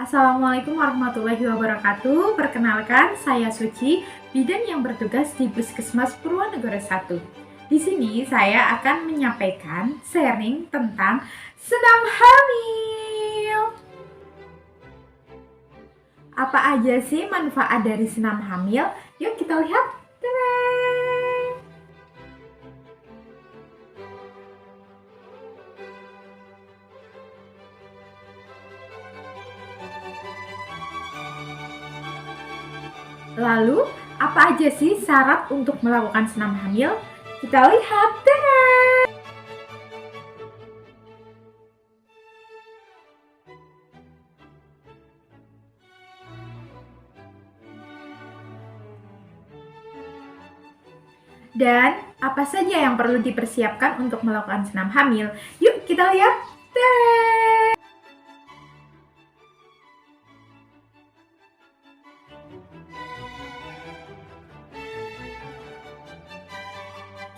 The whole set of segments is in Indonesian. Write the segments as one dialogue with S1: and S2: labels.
S1: Assalamualaikum warahmatullahi wabarakatuh. Perkenalkan, saya Suci, bidan yang bertugas di Puskesmas Purwonegoro 1. Di sini saya akan menyampaikan sharing tentang senam hamil. Apa aja sih manfaat dari senam hamil? Yuk kita lihat. Lalu, apa aja sih syarat untuk melakukan senam hamil? Kita lihat. Dan apa saja yang perlu dipersiapkan untuk melakukan senam hamil? Yuk kita lihat.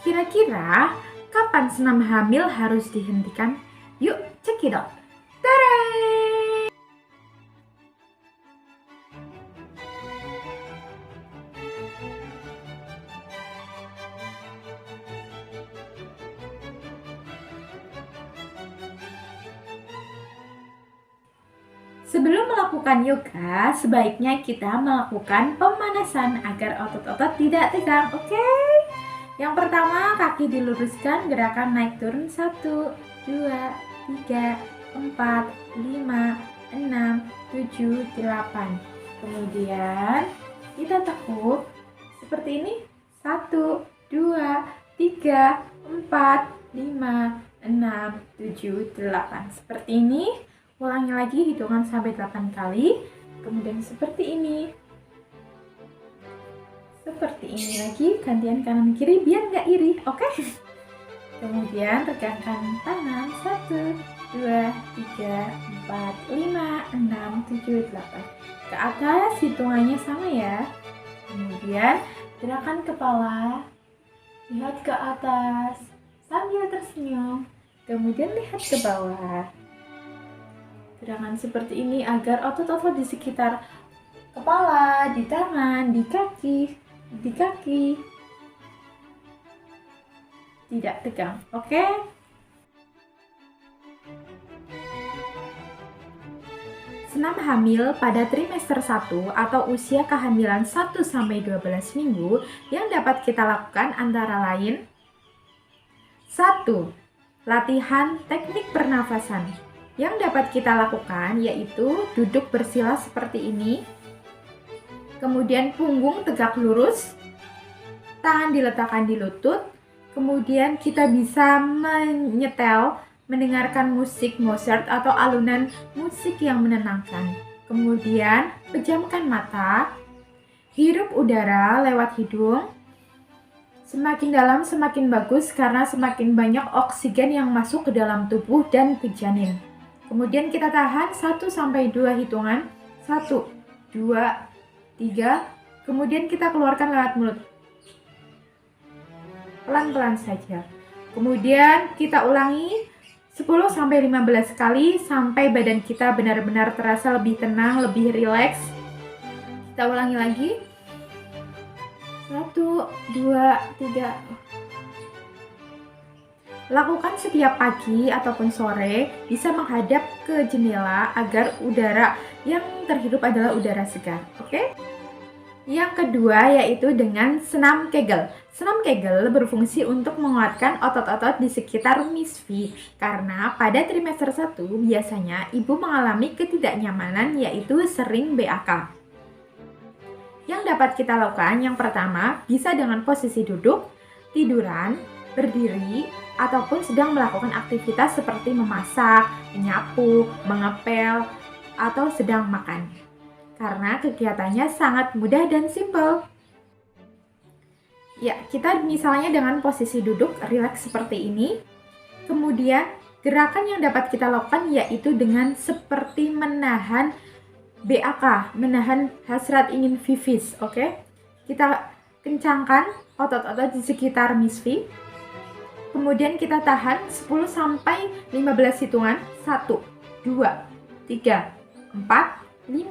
S1: Kira-kira kapan senam hamil harus dihentikan? Yuk cekidot. Sebelum melakukan yoga, sebaiknya kita melakukan pemanasan agar otot-otot tidak tegang, oke? Yang pertama, kaki diluruskan, gerakan naik turun 1, 2, 3, 4, 5, 6, 7, 8. Kemudian kita tekuk seperti ini. 1, 2, 3, 4, 5, 6, 7, 8. Seperti ini. Ulangi lagi hitungan sampai 8 kali. Kemudian seperti ini. Seperti ini lagi, gantian kanan kiri biar nggak iri, oke? Kemudian regangkan tangan. 1, 2, 3, 4, 5, 6, 7, 8. Ke atas hitungannya sama ya. Kemudian gerakan kepala. Lihat ke atas sambil tersenyum. Kemudian lihat ke bawah. Gerakan seperti ini agar otot-otot di sekitar kepala, di tangan, di kaki tidak tegang, oke? Senam hamil pada trimester 1 atau usia kehamilan 1-12 minggu yang dapat kita lakukan antara lain 1. Latihan teknik pernafasan. Yang dapat kita lakukan yaitu duduk bersila seperti ini. Kemudian punggung tegak lurus. Tangan diletakkan di lutut. Kemudian kita bisa menyetel, mendengarkan musik Mozart atau alunan musik yang menenangkan. Kemudian pejamkan mata. Hirup udara lewat hidung. Semakin dalam semakin bagus karena semakin banyak oksigen yang masuk ke dalam tubuh dan ke janin. Kemudian kita tahan 1-2 hitungan. 1, 2, 3. Kemudian kita keluarkan lewat mulut. Pelan-pelan saja. Kemudian kita ulangi 10-15 kali sampai badan kita benar-benar terasa lebih tenang, lebih rileks. Kita ulangi lagi. 1, 2, 3. Lakukan setiap pagi ataupun sore, bisa menghadap ke jendela agar udara yang terhirup adalah udara segar, oke? Yang kedua yaitu dengan senam Kegel. Senam Kegel berfungsi untuk menguatkan otot-otot di sekitar misfi karena pada trimester 1 biasanya ibu mengalami ketidaknyamanan yaitu sering BAK. Yang dapat kita lakukan yang pertama bisa dengan posisi duduk, tiduran, berdiri, ataupun sedang melakukan aktivitas seperti memasak, menyapu, mengepel, atau sedang makan. Karena kegiatannya sangat mudah dan simpel. Ya, kita misalnya dengan posisi duduk rileks seperti ini. Kemudian, gerakan yang dapat kita lakukan yaitu dengan seperti menahan BAK, menahan hasrat ingin pipis, oke? Kita kencangkan otot-otot di sekitar misfi. Kemudian kita tahan 10-15 hitungan. 1, 2, 3, 4, 5,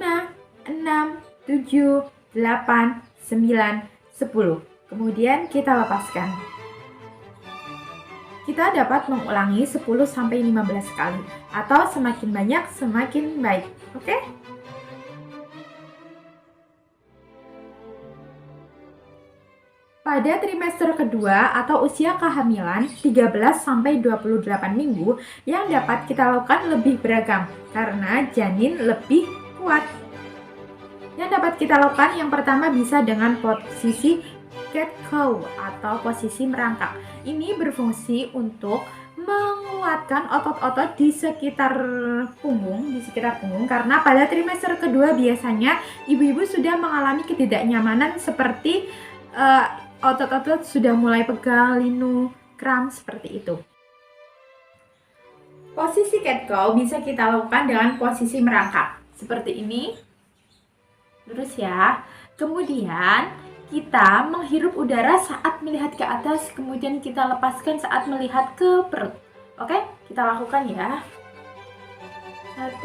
S1: 6, 7, 8, 9, 10. Kemudian kita lepaskan. Kita dapat mengulangi 10-15 kali atau semakin banyak semakin baik. Oke? Pada trimester kedua atau usia kehamilan 13-28 minggu yang dapat kita lakukan lebih beragam karena janin lebih kuat. Yang dapat kita lakukan yang pertama bisa dengan posisi cat cow atau posisi merangkak. Ini berfungsi untuk menguatkan otot-otot di sekitar punggung, karena pada trimester kedua biasanya ibu-ibu sudah mengalami ketidaknyamanan seperti otot-otot sudah mulai pegal, linu, kram, seperti itu. Posisi cat cow bisa kita lakukan dengan posisi merangkak, seperti ini. Lurus ya. Kemudian kita menghirup udara saat melihat ke atas, kemudian kita lepaskan saat melihat ke perut. Oke, kita lakukan ya. 1.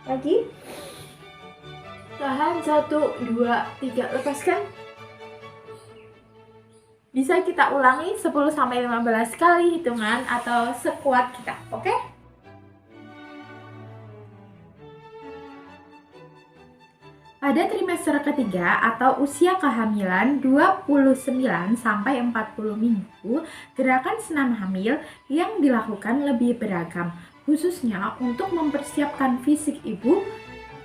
S1: Lagi. Tahan 1, 2, 3, lepaskan. Bisa kita ulangi 10-15 kali hitungan atau sekuat kita, oke? Pada trimester ketiga atau usia kehamilan 29-40 minggu, gerakan senam hamil yang dilakukan lebih beragam, khususnya untuk mempersiapkan fisik ibu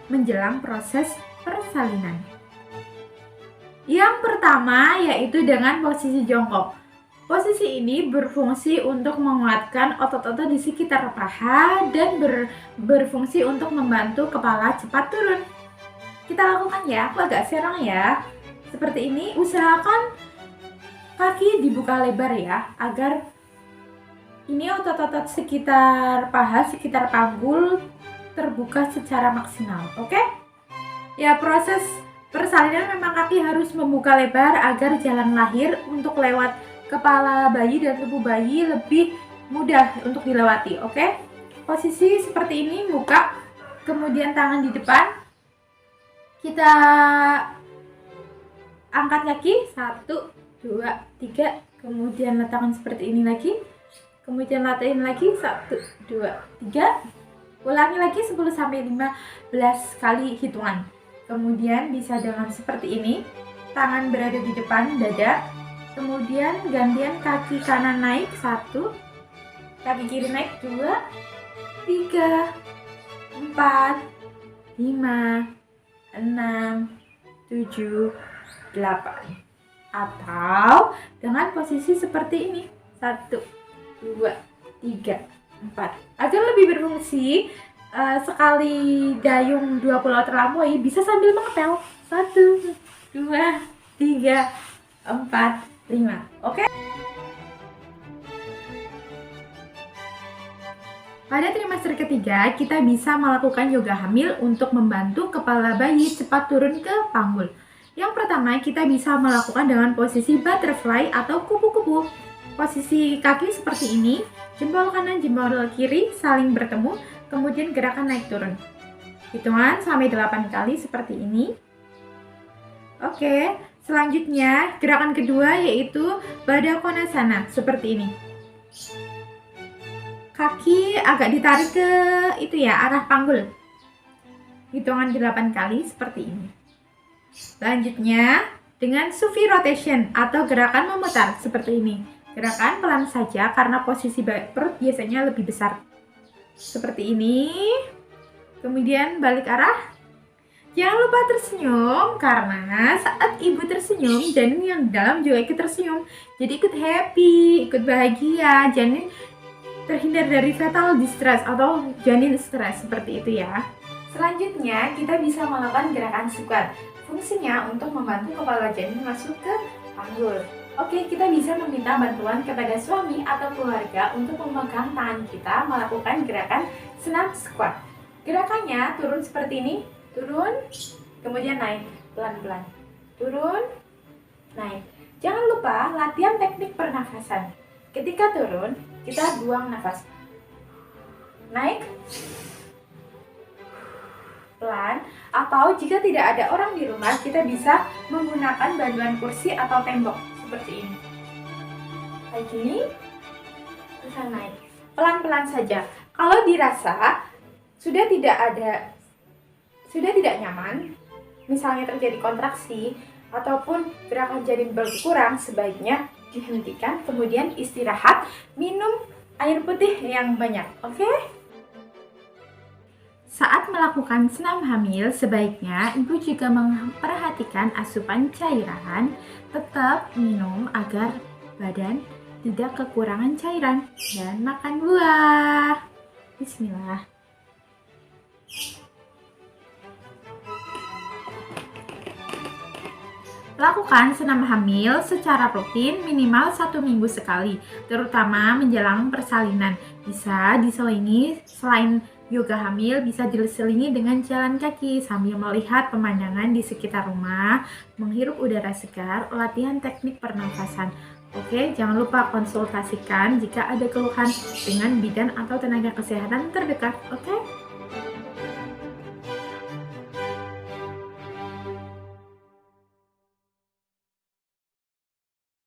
S1: menjelang proses persalinan. Yang pertama yaitu dengan posisi jongkok. Posisi ini berfungsi untuk menguatkan otot-otot di sekitar paha dan berfungsi untuk membantu kepala cepat turun. Kita lakukan ya, aku agak serong ya. Seperti ini, usahakan kaki dibuka lebar ya, agar ini otot-otot sekitar paha, sekitar panggul terbuka secara maksimal, oke? Ya, proses persalinan memang kaki harus membuka lebar agar jalan lahir untuk lewat kepala bayi dan tubuh bayi lebih mudah untuk dilewati, oke? Posisi seperti ini, buka, kemudian tangan di depan, kita angkat kaki, 1, 2, 3, kemudian letakkan seperti ini lagi, kemudian latihan lagi, 1, 2, 3, ulangi lagi 10-15 kali hitungan. Kemudian bisa dengan seperti ini, tangan berada di depan dada, kemudian gantian kaki kanan naik, 1, kaki kiri naik, 2, 3, 4, 5, 6, 7, 8. Atau dengan posisi seperti ini, 1, 2, 3, 4. Agar lebih berfungsi, sekali dayung 2 pulau terlampaui bisa sambil mengepel. 1, 2, 3, 4, 5. Oke? Pada trimester ketiga, kita bisa melakukan yoga hamil untuk membantu kepala bayi cepat turun ke panggul. Yang pertama, kita bisa melakukan dengan posisi butterfly atau kupu-kupu. Posisi kaki seperti ini, jempol kanan, jempol kiri saling bertemu, kemudian gerakan naik turun. Hitungan sampai 8 kali seperti ini. Oke, selanjutnya gerakan kedua yaitu Baddha Konasana seperti ini. Kaki agak ditarik ke arah panggul. Hitungan 8 kali seperti ini. Selanjutnya dengan Sufi rotation atau gerakan memutar seperti ini. Gerakan pelan saja karena posisi perut biasanya lebih besar. Seperti ini. Kemudian balik arah. Jangan lupa tersenyum karena saat ibu tersenyum, janin yang dalam juga ikut tersenyum. Jadi ikut happy, ikut bahagia. Janin terhindar dari fetal distress atau janin stres seperti itu ya. Selanjutnya kita bisa melakukan gerakan squat. Fungsinya untuk membantu kepala janin masuk ke panggul. Oke, kita bisa meminta bantuan kepada suami atau keluarga untuk memegang tangan kita melakukan gerakan senam squat. Gerakannya turun seperti ini, turun, kemudian naik pelan-pelan, turun, naik. Jangan lupa latihan teknik pernafasan. Ketika turun, kita buang nafas. naik, pelan, atau jika tidak ada orang di rumah, kita bisa menggunakan bantuan kursi atau tembok seperti ini. Kayak gini, bisa naik. Pelan-pelan saja. Kalau dirasa sudah tidak nyaman, misalnya terjadi kontraksi ataupun gerakan janin berkurang, sebaiknya dihentikan, kemudian istirahat, minum air putih yang banyak. Oke? Saat melakukan senam hamil, sebaiknya ibu juga memperhatikan asupan cairan, tetap minum agar badan tidak kekurangan cairan, dan makan buah. Bismillah. Lakukan senam hamil secara rutin minimal 1 minggu sekali, terutama menjelang persalinan. Bisa diselingi selain yoga hamil, bisa diselingi dengan jalan kaki sambil melihat pemandangan di sekitar rumah, menghirup udara segar, latihan teknik pernafasan. Oke, jangan lupa konsultasikan jika ada keluhan dengan bidan atau tenaga kesehatan terdekat. Oke?